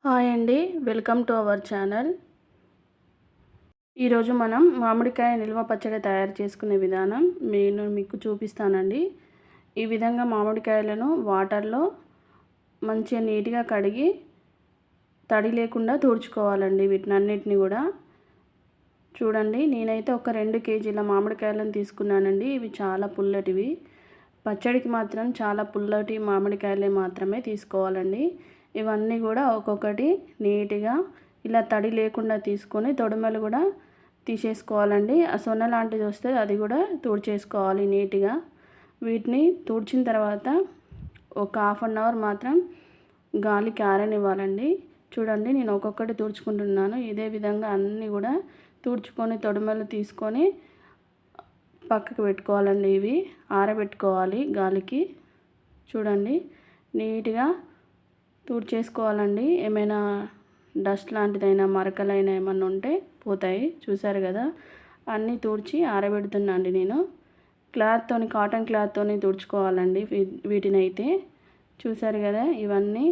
Hi అండి. Welcome to our channel. ఈరోజు మనం మామిడికాయ నిల్వ పచ్చడి తయారు చేసుకునే విధానం నేను మీకు చూపిస్తానండి. ఈ విధంగా మామిడికాయలను వాటర్లో మంచిగా నీట్గా కడిగి తడి లేకుండా తుడుచుకోవాలండి. వీటినన్నిటిని కూడా చూడండి, నేనైతే ఒక 2 కేజీల మామిడికాయలను తీసుకున్నానండి. ఇవి చాలా పుల్లటివి. పచ్చడికి మాత్రం చాలా పుల్లటి మామిడికాయలే మాత్రమే తీసుకోవాలండి. ఇవన్నీ కూడా ఒక్కొక్కటి నీట్గా ఇలా తడి లేకుండా తీసుకొని తొడిమలు కూడా తీసేసుకోవాలండి. ఆ సొన లాంటిది వస్తే అది కూడా తుడిచేసుకోవాలి నీట్గా. వీటిని తుడిచిన తర్వాత ఒక హాఫ్ అన్ అవర్ మాత్రం గాలికి ఆరనివ్వాలండి. చూడండి, నేను ఒక్కొక్కటి తుడుచుకుంటున్నాను. ఇదే విధంగా అన్నీ కూడా తుడుచుకొని తొడిమలు తీసుకొని పక్కకు పెట్టుకోవాలండి. ఇవి ఆరబెట్టుకోవాలి గాలికి. చూడండి, నీట్గా తుడిచేసుకోవాలండి. ఏమైనా డస్ట్ లాంటిదైనా మరకలైనా ఏమన్నా ఉంటే పోతాయి. చూసారు కదా, అన్నీ తుడిచి ఆరబెడుతున్నా అండి నేను. కాటన్ క్లాత్తోని తుడుచుకోవాలండి వీటినైతే. చూసారు కదా, ఇవన్నీ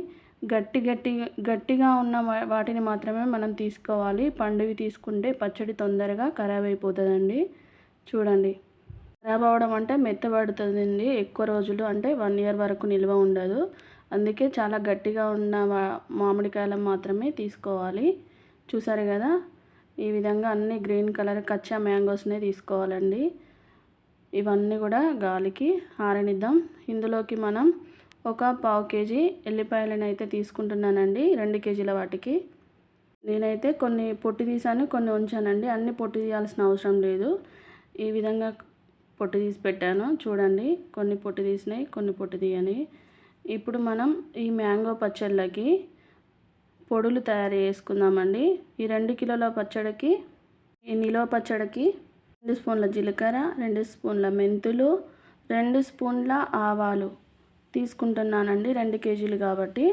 గట్టిగా ఉన్న వాటిని మాత్రమే మనం తీసుకోవాలి. పండువి తీసుకుంటే పచ్చడి తొందరగా ఖరాబ్ అయిపోతుందండి. చూడండి, ఖరాబ్ అవ్వడం అంటే మెత్తబడుతుందండి. ఎక్కువ రోజులు అంటే 1 ఇయర్ వరకు నిల్వ ఉండదు. అందుకే చాలా గట్టిగా ఉన్న మామిడికాయలను మాత్రమే తీసుకోవాలి. చూసారు కదా, ఈ విధంగా అన్ని గ్రీన్ కలర్ కచ్చా మ్యాంగోస్నే తీసుకోవాలండి. ఇవన్నీ కూడా గాలికి ఆరనిద్దాం. ఇందులోకి మనం ఒక 1/2 కేజీ ఎల్లిపాయలను అయితే తీసుకుంటున్నానండి. 2 కేజీల వాటికి నేనైతే కొన్ని పొట్టు తీసాను, కొన్ని ఉంచానండి. అన్ని పొట్టు తీయాల్సిన అవసరం లేదు. ఈ విధంగా పొట్టు తీసి పెట్టాను. చూడండి, కొన్ని పొట్టు తీసినాయి, కొన్ని పొట్టు తీయని. ఇప్పుడు మనం ఈ మ్యాంగో పచ్చళ్ళకి పొడులు తయారు చేసుకుందామండి. ఈ 2 కిలోల పచ్చడికి, ఈ నిలువ పచ్చడికి 2 స్పూన్ల జీలకర్ర, 2 స్పూన్ల మెంతులు, 2 స్పూన్ల ఆవాలు తీసుకుంటున్నానండి. 2 కేజీలు కాబట్టి.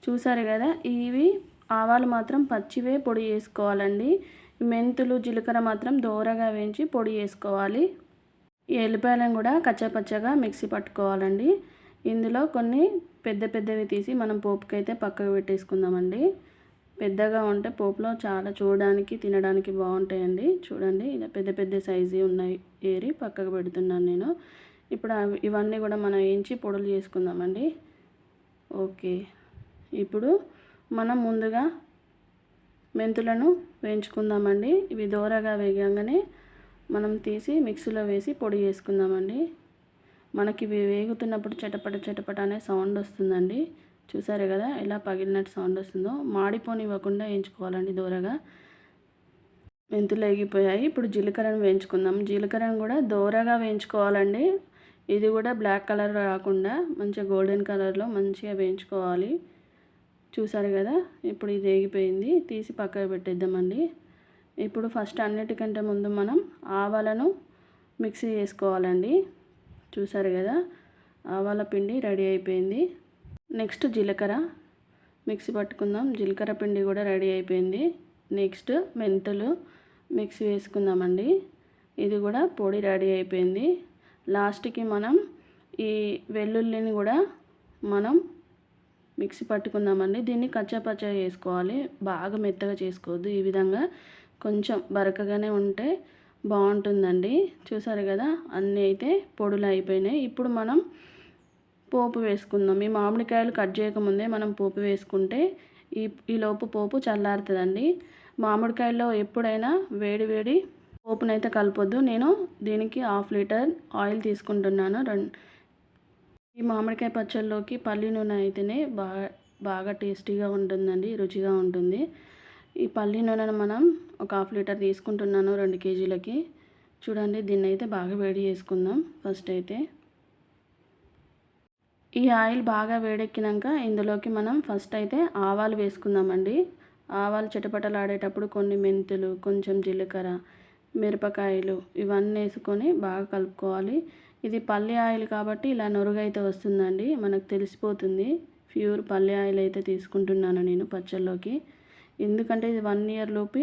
చూసారు కదా, ఇవి ఆవాలు మాత్రం పచ్చివే పొడి చేసుకోవాలండి. మెంతులు జీలకర్ర మాత్రం దోరగా వేయించి పొడి చేసుకోవాలి. ఈ ఎల్లిపాయలను కూడా కచ్చాపచ్చగా మిక్సీ పట్టుకోవాలండి. ఇందులో కొన్ని పెద్దవి తీసి మనం పోపుకైతే పక్కకు పెట్టేసుకుందామండి. పెద్దగా ఉంటే పోపులో చాలా చూడడానికి తినడానికి బాగుంటాయండి. చూడండి, ఇలా పెద్ద సైజు ఉన్నాయి ఏరి పక్కకు పెడుతున్నాను నేను. ఇప్పుడు ఇవన్నీ కూడా మనం వేయించి పొడులు చేసుకుందామండి. ఓకే, ఇప్పుడు మనం ముందుగా మెంతులను వేయించుకుందామండి. ఇవి దోరగా వేగంగానే మనం తీసి మిక్సీలో వేసి పొడి చేసుకుందామండి. మనకి ఇవి వేగుతున్నప్పుడు చటపట అనే సౌండ్ వస్తుందండి. చూసారు కదా, ఎలా పగిలినట్టు సౌండ్ వస్తుందో. మాడిపోనివ్వకుండా వేయించుకోవాలండి దోరగా. మెంతులు వేగిపోయాయి. ఇప్పుడు జీలకర్రను వేయించుకుందాం. జీలకర్రను కూడా దోరగా వేయించుకోవాలండి. ఇది కూడా బ్లాక్ కలర్ రాకుండా మంచిగా గోల్డెన్ కలర్లో మంచిగా వేయించుకోవాలి. చూసారు కదా, ఇప్పుడు ఇది వేగిపోయింది. తీసి పక్కకు పెట్టేద్దామండి. ఇప్పుడు ఫస్ట్ అన్నిటికంటే ముందు మనం ఆవాలను మిక్సీ చేసుకోవాలండి. చూసారు కదా, ఆవాల పిండి రెడీ అయిపోయింది. నెక్స్ట్ జీలకర్ర మిక్సీ పట్టుకుందాం. జీలకర్ర పిండి కూడా రెడీ అయిపోయింది. నెక్స్ట్ మెంతులు మిక్సీ వేసుకుందామండి. ఇది కూడా పొడి రెడీ అయిపోయింది. లాస్ట్కి మనం ఈ వెల్లుల్లిని కూడా మనం మిక్సీ పట్టుకుందామండి. దీన్ని కచ్చాపచ్చా చేసుకోవాలి, బాగా మెత్తగా చేసుకోవద్దు. ఈ విధంగా కొంచెం బరకగానే ఉంటే బాగుంటుందండి. చూసారు కదా, అన్నీ అయితే పొడులు అయిపోయినాయి. ఇప్పుడు మనం పోపు వేసుకుందాం. ఈ మామిడికాయలు కట్ చేయకముందే మనం పోపు వేసుకుంటే ఈ లోపు పోపు చల్లారుతుందండి. మామిడికాయల్లో ఎప్పుడైనా వేడి పోపునైతే కలపొద్దు. నేను దీనికి 1/2 లీటర్ ఆయిల్ తీసుకుంటున్నాను. ఈ మామిడికాయ పచ్చళ్ళలోకి పల్లి నూనె అయితేనే బాగా టేస్టీగా ఉంటుందండి, రుచిగా ఉంటుంది. ఈ పల్లి నూనెను మనం ఒక 1/2 లీటర్ తీసుకుంటున్నాను 2 కేజీలకి. చూడండి, దీన్ని అయితే బాగా వేడి చేసుకుందాం. ఫస్ట్ అయితే ఈ ఆయిల్ బాగా వేడెక్కినాక ఇందులోకి మనం ఫస్ట్ అయితే ఆవాలు వేసుకుందామండి. ఆవాలు చిటపటలాడేటప్పుడు కొన్ని మెంతులు, కొంచెం జీలకర్ర, మిరపకాయలు ఇవన్నీ వేసుకొని బాగా కలుపుకోవాలి. ఇది పల్లి ఆయిల్ కాబట్టి ఇలా నురుగైతే వస్తుందండి, మనకు తెలిసిపోతుంది. ప్యూర్ పల్లి ఆయిల్ అయితే తీసుకుంటున్నాను నేను పచ్చళ్ళలోకి. ఎందుకంటే ఇది 1 ఇయర్ లోపు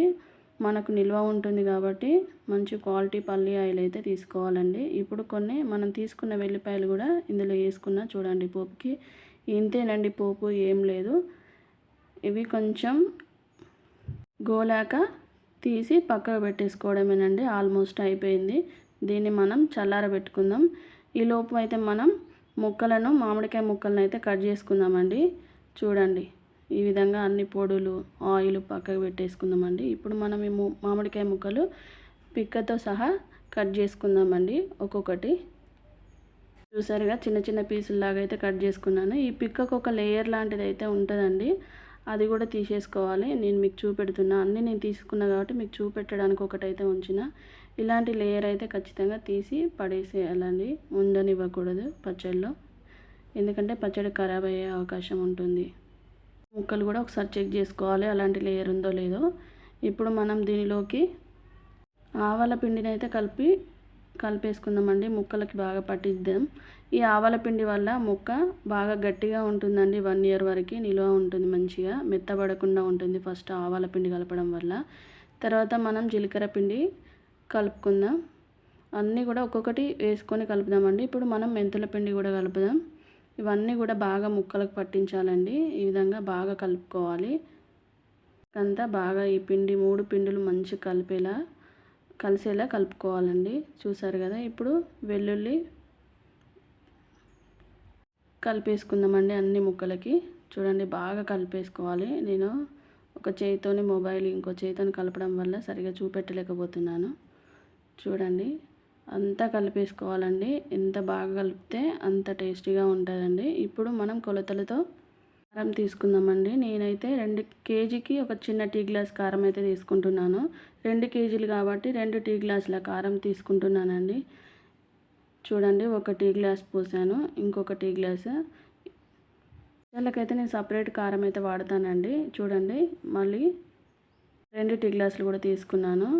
మనకు నిల్వ ఉంటుంది కాబట్టి మంచి క్వాలిటీ పల్లి ఆయిల్ అయితే తీసుకోవాలండి. ఇప్పుడు కొన్ని మనం తీసుకున్న వెల్లిపాయలు కూడా ఇందులో వేసుకున్నా. చూడండి, పోపుకి ఇంతేనండి పోపు, ఏం లేదు. ఇవి కొంచెం గోలాక తీసి పక్కకు పెట్టేసుకోవడమేనండి. ఆల్మోస్ట్ అయిపోయింది. దీన్ని మనం చల్లారబెట్టుకుందాం. ఈ లోపు అయితే మనం మామిడికాయ ముక్కలను అయితే కట్ చేసుకుందామండి. చూడండి, ఈ విధంగా అన్ని పొడులు ఆయిల్ పక్కకు పెట్టేసుకుందామండి. ఇప్పుడు మనం ఈ మామిడికాయ ముక్కలు పిక్కతో సహా కట్ చేసుకుందామండి. ఒక్కొక్కటి చూసారుగా చిన్న చిన్న పీసుల్లాగా అయితే కట్ చేసుకున్నాను. ఈ పిక్కకు ఒక లేయర్ లాంటిది అయితే ఉంటుందండి, అది కూడా తీసేసుకోవాలి. నేను మీకు చూపెడుతున్నా, అన్నీ నేను తీసుకున్నా కాబట్టి మీకు చూపెట్టడానికి ఒకటైతే ఉంచిన. ఇలాంటి లేయర్ అయితే ఖచ్చితంగా తీసి పడేసేయాలండి, ఉండనివ్వకూడదు పచ్చడిలో, ఎందుకంటే పచ్చడి ఖరాబ్ అయ్యే అవకాశం ఉంటుంది. ముక్కలు కూడా ఒకసారి చెక్ చేసుకోవాలి అలాంటి లేయర్ ఉందో లేదో. ఇప్పుడు మనం దీనిలోకి ఆవాల పిండిని అయితే కలిపేసుకుందామండి. ముక్కలకి బాగా పట్టిద్దాం. ఈ ఆవాల పిండి వల్ల ముక్క బాగా గట్టిగా ఉంటుందండి. 1 year వరకు నిల్వ ఉంటుంది, మంచిగా మెత్తబడకుండా ఉంటుంది ఫస్ట్ ఆవాల పిండి కలపడం వల్ల. తర్వాత మనం జీలకర్ర పిండి కలుపుకుందాం. అన్నీ కూడా ఒక్కొక్కటి వేసుకొని కలుపుదామండి. ఇప్పుడు మనం మెంతుల పిండి కూడా కలుపుదాం. ఇవన్నీ కూడా బాగా ముక్కలకు పట్టించాలండి. ఈ విధంగా బాగా కలుపుకోవాలి. అంతా బాగా ఈ 3 పిండిలు మంచిగా కలిసేలా కలుపుకోవాలండి. చూసారు కదా. ఇప్పుడు వెల్లుల్లి కలిపేసుకుందామండి అన్ని ముక్కలకి. చూడండి, బాగా కలిపేసుకోవాలి. నేను ఒక చేతితోని మొబైల్ ఇంకో చేతితోని కలపడం వల్ల సరిగా చూపెట్టలేకపోతున్నాను. చూడండి, అంతా కలిపేసుకోవాలండి. ఎంత బాగా కలిపితే అంత టేస్టీగా ఉంటుందండి. ఇప్పుడు మనం కొలతలతో కారం తీసుకుందామండి. నేనైతే 2 kgకి ఒక చిన్న టీ గ్లాస్ కారం అయితే తీసుకుంటున్నాను. 2 kgలు కాబట్టి 2 టీ గ్లాసుల కారం తీసుకుంటున్నానండి. చూడండి, 1 టీ గ్లాస్ పోసాను, ఇంకొక టీ గ్లాసు. పిల్లలకైతే నేను సపరేట్ కారం అయితే వాడతానండి. చూడండి, మళ్ళీ 2 టీ గ్లాసులు కూడా తీసుకున్నాను.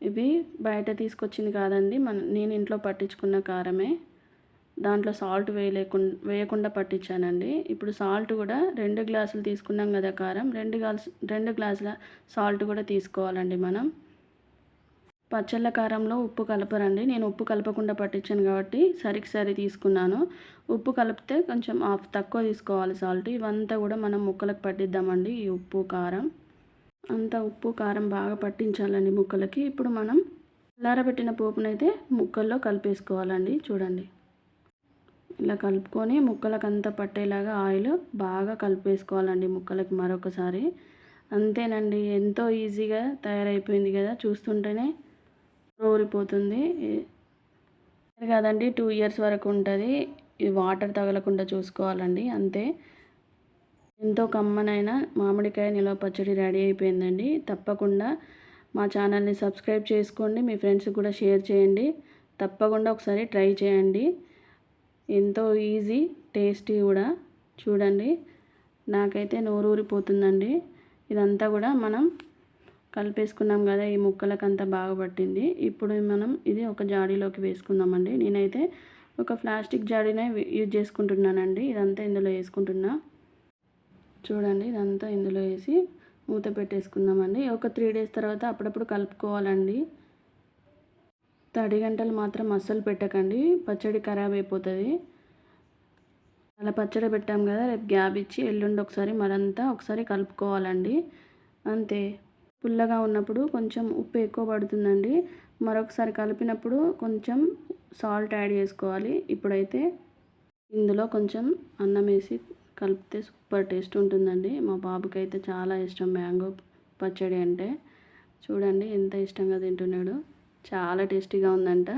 ఇవి బయట తీసుకొచ్చింది కాదండి, నేను ఇంట్లో పట్టించుకున్న కారమే. దాంట్లో సాల్ట్ వేయకుండా పట్టించానండి. ఇప్పుడు సాల్ట్ కూడా 2 గ్లాసులు తీసుకున్నాం కదా కారం, 2 గ్లాసుల సాల్ట్ కూడా తీసుకోవాలండి మనం. పచ్చళ్ళ కారంలో ఉప్పు కలపరండి. నేను ఉప్పు కలపకుండా పట్టించాను కాబట్టి సరి తీసుకున్నాను. ఉప్పు కలిపితే కొంచెం తక్కువ తీసుకోవాలి సాల్ట్. ఇవంతా కూడా మనం ముక్కలకు పట్టిద్దామండి. ఈ ఉప్పు కారం అంతా ఉప్పు కారం బాగా పట్టించాలండి ముక్కలకి. ఇప్పుడు మనం చల్లారబెట్టిన పోపునైతే ముక్కల్లో కలిపేసుకోవాలండి. చూడండి, ఇలా కలుపుకొని ముక్కలకంతా పట్టేలాగా ఆయిల్ బాగా కలిపేసుకోవాలండి ముక్కలకి మరొకసారి. అంతేనండి, ఎంతో ఈజీగా తయారైపోయింది కదా. చూస్తుంటేనే ఊరిపోతుంది కదండి. 2 years వరకు ఉంటుంది. ఈ వాటర్ తగలకుండా చూసుకోవాలండి, అంతే. ఎంతో కమ్మనైన మామిడికాయ నిల్వ పచ్చడి రెడీ అయిపోయిందండి. తప్పకుండా మా ఛానల్ని సబ్స్క్రైబ్ చేసుకోండి, మీ ఫ్రెండ్స్కి కూడా షేర్ చేయండి. తప్పకుండా ఒకసారి ట్రై చేయండి. ఎంతో ఈజీ, టేస్టీ కూడా. చూడండి, నాకైతే నోరూరిపోతుందండి. ఇదంతా కూడా మనం కలిపేసుకున్నాం కదా, ఈ ముక్కలకంతా బాగా పట్టింది. ఇప్పుడు మనం ఇది ఒక జాడీలోకి వేసుకుందామండి. నేనైతే ఒక ప్లాస్టిక్ జాడీనే యూజ్ చేసుకుంటున్నానండి. ఇదంతా ఇందులో వేసుకుంటున్నా. చూడండి, ఇదంతా ఇందులో వేసి మూత పెట్టేసుకుందామండి. ఒక 3 days తర్వాత అప్పుడప్పుడు కలుపుకోవాలండి. తడి గంటలు మాత్రం అస్సలు పెట్టకండి, పచ్చడి ఖరాబ్ అయిపోతుంది. అలా పచ్చడి పెట్టాం కదా, రేపు గ్యాప్ ఇచ్చి ఎల్లుండి ఒకసారి కలుపుకోవాలండి, అంతే. పుల్లగా ఉన్నప్పుడు కొంచెం ఉప్పు ఎక్కువ పడుతుందండి. మరొకసారి కలిపినప్పుడు కొంచెం సాల్ట్ యాడ్ చేసుకోవాలి. ఇప్పుడైతే ఇందులో కొంచెం అన్నం వేసి కలిపితే సూపర్ టేస్ట్ ఉంటుందండి. మా బాబుకి అయితే చాలా ఇష్టం మ్యాంగో పచ్చడి అంటే. చూడండి, ఎంత ఇష్టంగా తింటున్నాడు. చాలా టేస్టీగా ఉందంట.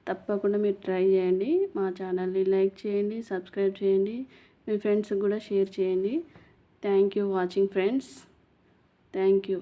తప్పకుండా మీరు ట్రై చేయండి. మా ఛానల్ని లైక్ చేయండి, సబ్స్క్రైబ్ చేయండి, మీ ఫ్రెండ్స్కి కూడా షేర్ చేయండి. Thank you watching friends. Thank you.